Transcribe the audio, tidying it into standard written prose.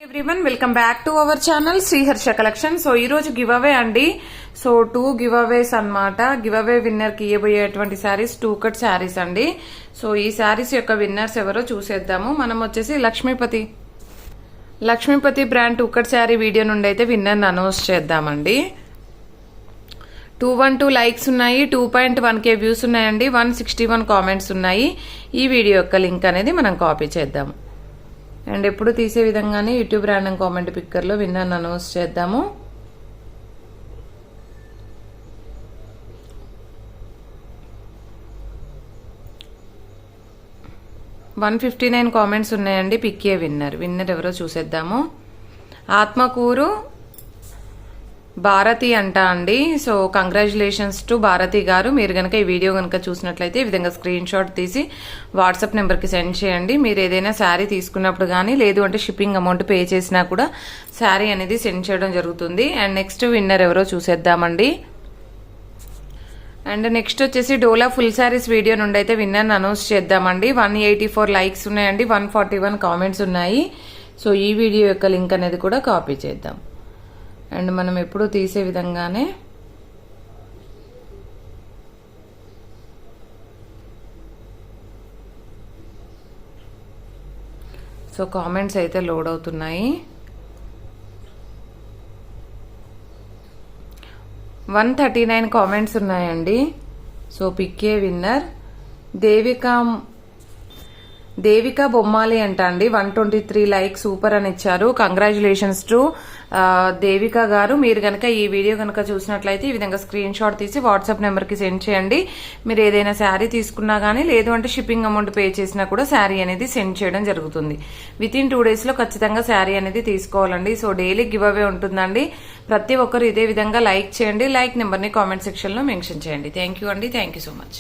Everyone welcome back to our channel Sriharsha collection. So ఈ రోజు give away అండి. So 2 give అవేస్ అన్నమాట. గివ్ అవే విన్నర్ కి ఇవ్వబోయేటువంటి శారీస్ 2 కట్ శారీస్ అండి. సో ఈ శారీస్ యొక్క విన్నర్స్ ఎవరో చూసేద్దాము. మనం వచ్చేసి Lakshmipathi brand 2 cut sari video నుండి అయితే విన్నర్ అనౌన్స్ చేద్దామండి. 212 లైక్స్ ఉన్నాయి, 2.1K వ్యూస్ ఉన్నాయండి, 161 కామెంట్స్ ఉన్నాయి. ఈ వీడియో యొక్క లింక్ అనేది మనం కాపీ చేద్దాం. అండ్ ఎప్పుడు తీసే విధంగానే యూట్యూబ్ ర్యాండమ్ కామెంట్ పిక్కర్లో విన్నర్ అనౌన్స్ చేద్దాము. $159 కామెంట్స్ ఉన్నాయండి. పిక్కే విన్నర్ ఎవరో చూసేద్దాము. ఆత్మకూరు భారతి అంట అండి. సో కంగ్రాచులేషన్స్ టు భారతి గారు. మీరు గనక ఈ వీడియో గనక చూసినట్లయితే ఈ విధంగా స్క్రీన్ షాట్ తీసి వాట్సాప్ నెంబర్కి సెండ్ చేయండి. మీరు ఏదైనా శారీ తీసుకున్నప్పుడు కానీ లేదు అంటే షిప్పింగ్ అమౌంట్ పే చేసినా కూడా శారీ అనేది సెండ్ చేయడం జరుగుతుంది. అండ్ నెక్స్ట్ విన్నర్ ఎవరో చూసేద్దామండి. అండ్ నెక్స్ట్ వచ్చేసి డోలా ఫుల్ శారీస్ వీడియో నుండి అయితే విన్నర్ అనౌన్స్ చేద్దామండి. 184 లైక్స్ ఉన్నాయండి, 141 కామెంట్స్ ఉన్నాయి. సో ఈ వీడియో యొక్క లింక్ అనేది కూడా కాపీ చేద్దాం. అండ్ మనం ఎప్పుడు తీసే విధంగానే సో కామెంట్స్ అయితే లోడ్ అవుతున్నాయి. 139 కామెంట్స్ ఉన్నాయండి. సో పిక్కే విన్నర్ దేవిక బొమ్మాలి అంట అండి. 123 లైక్స్ సూపర్ అని ఇచ్చారు. కంగ్రాచులేషన్స్ టు దేవిక గారు. మీరు గనక ఈ వీడియో గనక చూసినట్లయితే ఈ విధంగా స్క్రీన్ షాట్ తీసి వాట్సాప్ నెంబర్కి సెండ్ చేయండి. మీరు ఏదైనా శారీ తీసుకున్నా కానీ లేదు అంటే షిప్పింగ్ అమౌంట్ పే చేసినా కూడా శారీ అనేది సెండ్ చేయడం జరుగుతుంది. వితిన్ 2 days లో ఖచ్చితంగా శారీ అనేది తీసుకోవాలండి. సో డైలీ గివ్ అవే ఉంటుందండి. ప్రతి ఒక్కరు ఇదే విధంగా లైక్ చేయండి. లైక్ నెంబర్ని కామెంట్ సెక్షన్లో మెన్షన్ చేయండి. థ్యాంక్ యూ అండి. Thank you so much.